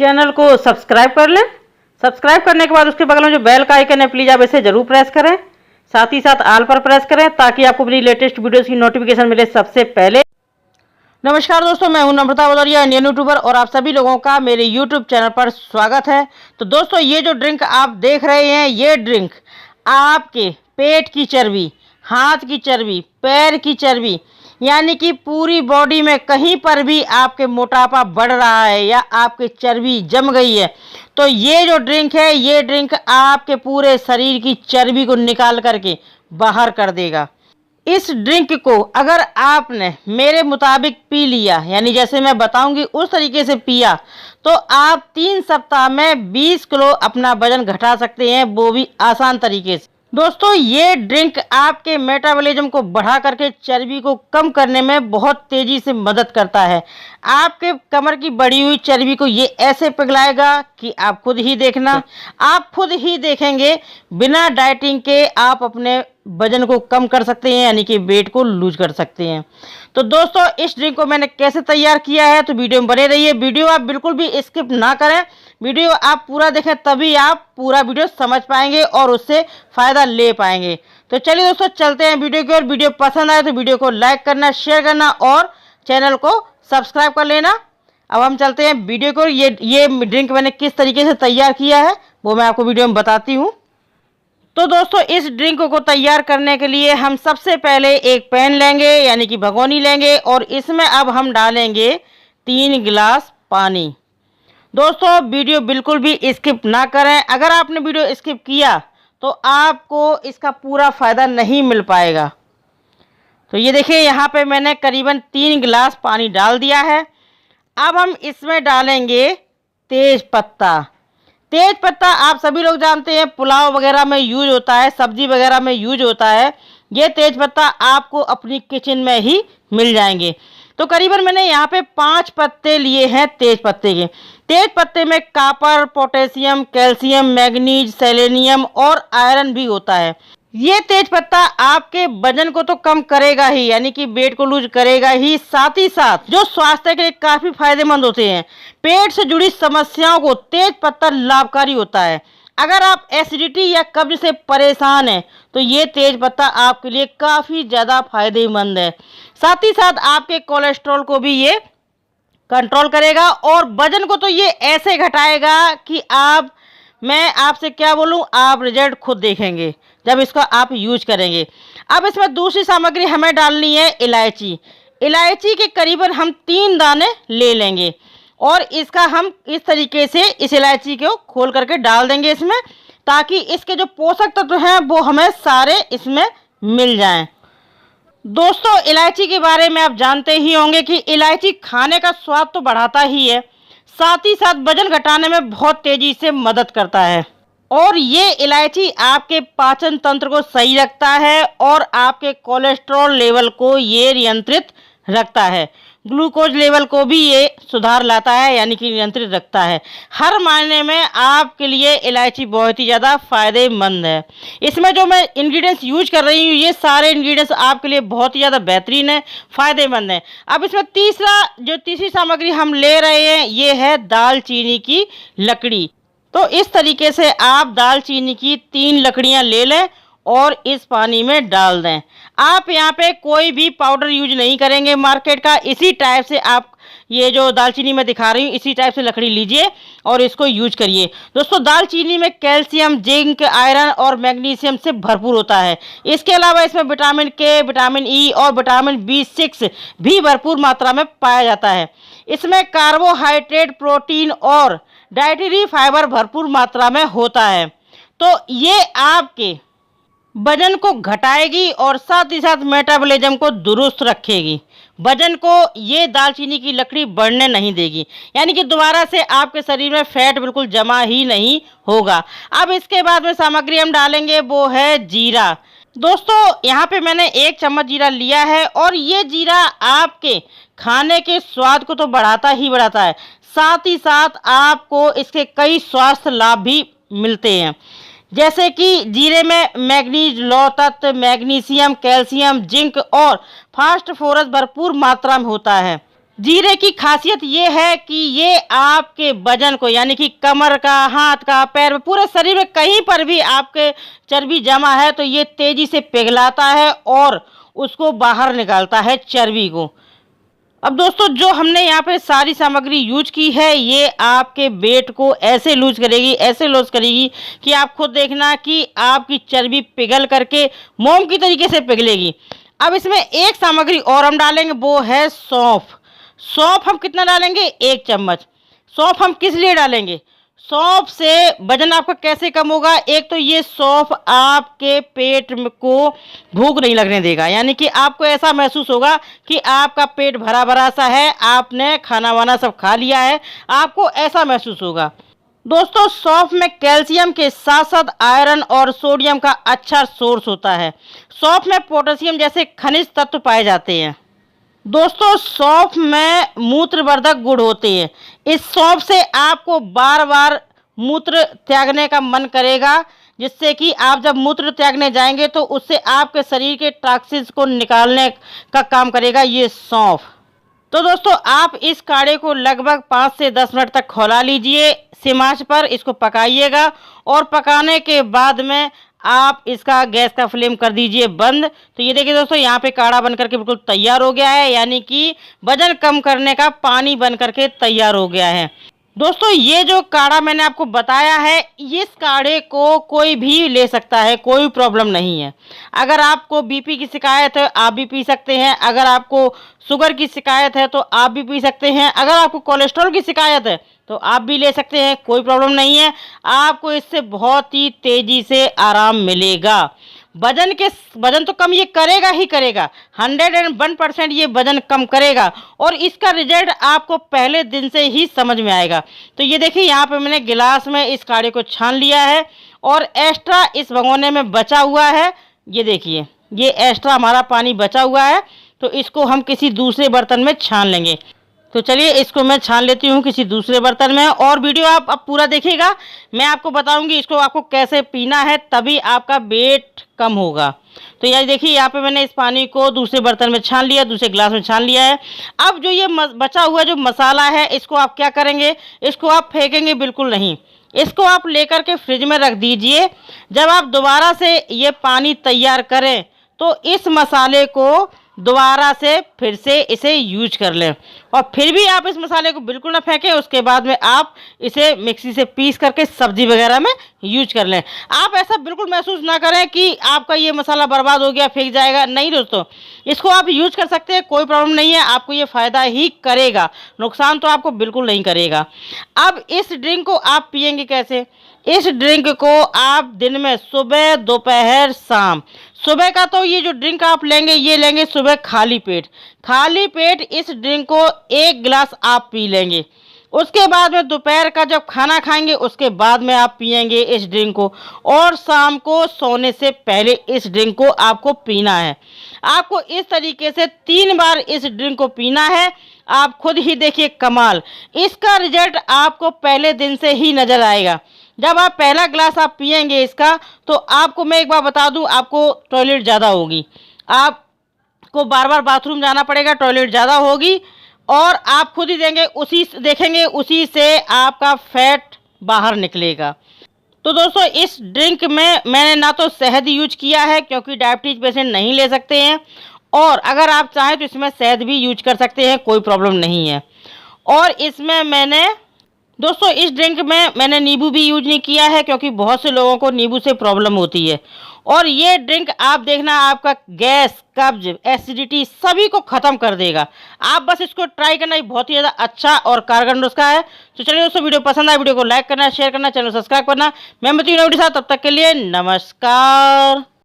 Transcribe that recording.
Channel को subscribe कर लें। सब्सक्राइब करने के बाद उसके बगल में जो बेल का आइकन है प्लीज़ आप इसे ज़रूर प्रेस करें। साथ ही साथ ऑल पर प्रेस करें ताकि आपको मेरी लेटेस्ट वीडियोज़ की नोटिफिकेशन मिले सबसे पहले। नमस्कार दोस्तों, मैं हूं नम्रता बदारिया, इंडियन यूट्यूबर, और आप सभी लोगों का मेरे यूट्यूब चैनल पर स्वागत है। तो दोस्तों, ये जो ड्रिंक आप देख रहे हैं, ये ड्रिंक आपके पेट की चर्बी, हाथ की चर्बी, पैर की चर्बी, यानी कि पूरी बॉडी में कहीं पर भी आपके मोटापा बढ़ रहा है या आपकी चर्बी जम गई है, तो ये जो ड्रिंक है, ये ड्रिंक आपके पूरे शरीर की चर्बी को निकाल करके बाहर कर देगा। इस ड्रिंक को अगर आपने मेरे मुताबिक पी लिया, यानी जैसे मैं बताऊंगी उस तरीके से पिया, तो आप 3 सप्ताह में 20 किलो अपना वजन घटा सकते हैं, वो भी आसान तरीके से। दोस्तों, ये ड्रिंक आपके मेटाबॉलिज्म को बढ़ा करके चर्बी को कम करने में बहुत तेज़ी से मदद करता है। आपके कमर की बढ़ी हुई चर्बी को ये ऐसे पिघलाएगा कि आप खुद ही देखना, आप खुद ही देखेंगे, बिना डाइटिंग के आप अपने वजन को कम कर सकते हैं, यानी कि वेट को लूज कर सकते हैं। तो दोस्तों, इस ड्रिंक को मैंने कैसे तैयार किया है, तो वीडियो में बने रहिए। वीडियो आप बिल्कुल भी स्किप ना करें, वीडियो आप पूरा देखें, तभी आप पूरा वीडियो समझ पाएंगे और उससे फ़ायदा ले पाएंगे। तो चलिए दोस्तों, चलते हैं वीडियो की ओर। वीडियो पसंद आए तो वीडियो को लाइक करना, शेयर करना और चैनल को सब्सक्राइब कर लेना। अब हम चलते हैं वीडियो को। ये ड्रिंक मैंने किस तरीके से तैयार किया है वो मैं आपको वीडियो में बताती हूँ। तो दोस्तों, इस ड्रिंक को तैयार करने के लिए हम सबसे पहले एक पैन लेंगे, यानी कि भगोनी लेंगे, और इसमें अब हम डालेंगे 3 गिलास पानी। दोस्तों, वीडियो बिल्कुल भी स्किप ना करें। अगर आपने वीडियो स्किप किया तो आपको इसका पूरा फ़ायदा नहीं मिल पाएगा। तो ये देखिए, यहाँ पे मैंने करीबन 3 गिलास पानी डाल दिया है। अब हम इसमें डालेंगे तेज पत्ता। तेज पत्ता आप सभी लोग जानते हैं, पुलाव वगैरह में यूज होता है, सब्जी वगैरह में यूज होता है। ये तेज पत्ता आपको अपनी किचन में ही मिल जाएंगे। तो करीबन मैंने यहाँ पे 5 पत्ते लिए हैं तेज पत्ते के। तेज पत्ते में copper, potassium, calcium, manganese, selenium और आयरन भी होता है। ये तेज पत्ता आपके वजन को तो कम करेगा ही, यानी कि वेट को लूज करेगा ही, साथ ही साथ जो स्वास्थ्य के लिए काफ़ी फायदेमंद होते हैं, पेट से जुड़ी समस्याओं को तेज पत्ता लाभकारी होता है। अगर आप एसिडिटी या कब्ज से परेशान हैं तो ये तेज पत्ता आपके लिए काफ़ी ज़्यादा फायदेमंद है। साथ ही साथ आपके कोलेस्ट्रॉल को भी ये कंट्रोल करेगा और वजन को तो ये ऐसे घटाएगा कि मैं आपसे क्या बोलूं, आप रिजल्ट खुद देखेंगे जब इसका आप यूज करेंगे। अब इसमें दूसरी सामग्री हमें डालनी है इलायची। इलायची के करीबन हम 3 दाने ले लेंगे और इसका हम इस तरीके से इस इलायची को खोल करके डाल देंगे इसमें, ताकि इसके जो पोषक तत्व हैं वो हमें सारे इसमें मिल जाएं। दोस्तों, इलायची के बारे में आप जानते ही होंगे कि इलायची खाने का स्वाद तो बढ़ाता ही है, साथ ही साथ वजन घटाने में बहुत तेज़ी से मदद करता है। और ये इलायची आपके पाचन तंत्र को सही रखता है और आपके कोलेस्ट्रॉल लेवल को ये नियंत्रित रखता है। ग्लूकोज लेवल को भी ये सुधार लाता है, यानी कि नियंत्रित रखता है। हर मायने में आपके लिए इलायची बहुत ही ज़्यादा फायदेमंद है। इसमें जो मैं इंग्रेडिएंट्स यूज कर रही हूँ, ये सारे इंग्रेडिएंट्स आपके लिए बहुत ही ज़्यादा बेहतरीन है, फ़ायदेमंद है। अब इसमें तीसरी सामग्री हम ले रहे हैं, ये है दालचीनी की लकड़ी। तो इस तरीके से आप दालचीनी की 3 लकड़ियाँ ले लें और इस पानी में डाल दें। आप यहाँ पे कोई भी पाउडर यूज नहीं करेंगे मार्केट का, इसी टाइप से आप ये जो दालचीनी मैं दिखा रही हूँ इसी टाइप से लकड़ी लीजिए और इसको यूज करिए। दोस्तों, दालचीनी में कैल्शियम, जिंक, आयरन और मैग्नीशियम से भरपूर होता है। इसके अलावा इसमें विटामिन के, विटामिन ई और विटामिन B6 भी भरपूर मात्रा में पाया जाता है। इसमें कार्बोहाइड्रेट, प्रोटीन और डाइटरी फाइबर भरपूर मात्रा में होता है। तो ये आपके वजन को घटाएगी और साथ ही साथ मेटाबॉलिज्म को दुरुस्त रखेगी। वजन को ये दालचीनी की लकड़ी बढ़ने नहीं देगी, यानी कि दोबारा से आपके शरीर में फैट बिल्कुल जमा ही नहीं होगा। अब इसके बाद में सामग्री हम डालेंगे वो है जीरा। दोस्तों, यहाँ पे मैंने 1 चम्मच जीरा लिया है और ये जीरा आपके खाने के स्वाद को तो बढ़ाता ही बढ़ाता है, साथ ही साथ आपको इसके कई स्वास्थ्य लाभ भी मिलते हैं। जैसे कि जीरे में मैग्नीज, लौह तत्व, मैग्नीशियम, कैल्शियम, जिंक और फास्फोरस भरपूर मात्रा में होता है। जीरे की खासियत ये है कि ये आपके वजन को, यानी कि कमर का, हाथ का, पैर में, पूरे शरीर में कहीं पर भी आपके चर्बी जमा है तो ये तेजी से पिघलाता है और उसको बाहर निकालता है चर्बी को। अब दोस्तों जो हमने यहाँ पे सारी सामग्री यूज की है ये आपके वेट को ऐसे लूज करेगी, ऐसे लूज करेगी कि आप खुद देखना कि आपकी चर्बी पिघल करके मोम की तरीके से पिघलेगी। अब इसमें एक सामग्री और हम डालेंगे, वो है सौंफ। सौंफ हम कितना डालेंगे? 1 चम्मच। सौंफ हम किस लिए डालेंगे? सौंफ से वजन आपका कैसे कम होगा? एक तो ये सौंफ आपके पेट को भूख नहीं लगने देगा, यानी कि आपको ऐसा महसूस होगा कि आपका पेट भरा भरा सा है, आपने खाना वाना सब खा लिया है, आपको ऐसा महसूस होगा। दोस्तों सौंफ में कैल्शियम के साथ साथ आयरन और सोडियम का अच्छा सोर्स होता है। सौंफ में पोटेशियम जैसे खनिज तत्व पाए जाते हैं। दोस्तों सौंफ में मूत्रवर्धक गुण होते हैं। इस सौंफ से आपको बार बार मूत्र त्यागने का मन करेगा, जिससे कि आप जब मूत्र त्यागने जाएंगे तो उससे आपके शरीर के टॉक्सिन्स को निकालने का काम करेगा ये सौंफ। तो दोस्तों आप इस काढ़े को लगभग 5 से 10 मिनट तक खौला लीजिए, सिम आंच पर इसको पकाइएगा और पकाने के बाद में आप इसका गैस का फ्लेम कर दीजिए बंद। तो ये देखिए दोस्तों यहाँ पे काढ़ा बन करके बिल्कुल तैयार हो गया है, यानी कि वजन कम करने का पानी बन करके तैयार हो गया है। दोस्तों ये जो काढ़ा मैंने आपको बताया है, इस काढ़े को कोई भी ले सकता है, कोई प्रॉब्लम नहीं है। अगर आपको बीपी की शिकायत है आप भी पी सकते हैं, अगर आपको शुगर की शिकायत है तो आप भी पी सकते हैं, अगर आपको कोलेस्ट्रॉल की शिकायत है तो आप भी ले सकते हैं, कोई प्रॉब्लम नहीं है। आपको इससे बहुत ही तेज़ी से आराम मिलेगा। वजन तो कम ये करेगा ही करेगा, 101% ये वजन कम करेगा और इसका रिजल्ट आपको पहले दिन से ही समझ में आएगा। तो ये देखिए यहाँ पे मैंने गिलास में इस काढ़े को छान लिया है और एक्स्ट्रा इस भगोने में बचा हुआ है। ये देखिए ये एक्स्ट्रा हमारा पानी बचा हुआ है, तो इसको हम किसी दूसरे बर्तन में छान लेंगे। तो चलिए इसको मैं छान लेती हूँ किसी दूसरे बर्तन में, और वीडियो आप अब पूरा देखिएगा। मैं आपको बताऊंगी इसको आपको कैसे पीना है, तभी आपका वेट कम होगा। तो यार देखिए यहाँ पे मैंने इस पानी को दूसरे बर्तन में छान लिया, दूसरे गिलास में छान लिया है। अब जो ये बचा हुआ जो मसाला है इसको आप क्या करेंगे? इसको आप फेंकेंगे बिल्कुल नहीं, इसको आप लेकर के फ्रिज में रख दीजिए। जब आप दोबारा से ये पानी तैयार करें तो इस मसाले को दोबारा से फिर से इसे यूज कर लें, और फिर भी आप इस मसाले को बिल्कुल ना फेंकें। उसके बाद में आप इसे मिक्सी से पीस करके सब्जी वगैरह में यूज कर लें। आप ऐसा बिल्कुल महसूस ना करें कि आपका ये मसाला बर्बाद हो गया, फेंक जाएगा, नहीं दोस्तों, इसको आप यूज कर सकते हैं, कोई प्रॉब्लम नहीं है, आपको ये फ़ायदा ही करेगा, नुकसान तो आपको बिल्कुल नहीं करेगा। अब इस ड्रिंक को आप पिएंगे कैसे? इस ड्रिंक को आप दिन में सुबह, दोपहर, शाम, सुबह का तो ये जो ड्रिंक आप लेंगे ये लेंगे सुबह खाली पेट। खाली पेट इस ड्रिंक को 1 गिलास आप पी लेंगे। उसके बाद में दोपहर का जब खाना खाएंगे उसके बाद में आप पिएंगे इस ड्रिंक को, और शाम को सोने से पहले इस ड्रिंक को आपको पीना है। आपको इस तरीके से 3 बार इस ड्रिंक को पीना है। आप खुद ही देखिए कमाल, इसका रिजल्ट आपको पहले दिन से ही नज़र आएगा। जब आप पहला ग्लास आप पिएंगे इसका, तो आपको मैं एक बार बता दूं, आपको टॉयलेट ज़्यादा होगी, आपको बार बार बाथरूम जाना पड़ेगा, टॉयलेट ज़्यादा होगी, और आप खुद ही देखेंगे उसी से आपका फैट बाहर निकलेगा। तो दोस्तों इस ड्रिंक में मैंने ना तो शहद यूज किया है क्योंकि डायबिटीज पेशेंट नहीं ले सकते हैं, और अगर आप चाहें तो इसमें शहद भी यूज कर सकते हैं, कोई प्रॉब्लम नहीं है। और इसमें मैंने दोस्तों इस ड्रिंक में मैंने नींबू भी यूज नहीं किया है क्योंकि बहुत से लोगों को नींबू से प्रॉब्लम होती है। और ये ड्रिंक आप देखना आपका गैस, कब्ज, एसिडिटी सभी को ख़त्म कर देगा। आप बस इसको ट्राई करना, ही बहुत ही ज़्यादा अच्छा और कारगर नुस्खा है। तो चलिए दोस्तों वीडियो पसंद आए वीडियो को लाइक करना, शेयर करना, चैनल सब्सक्राइब करना। मैं मिलती हूँ नई वीडियो के साथ, तब तक के लिए नमस्कार।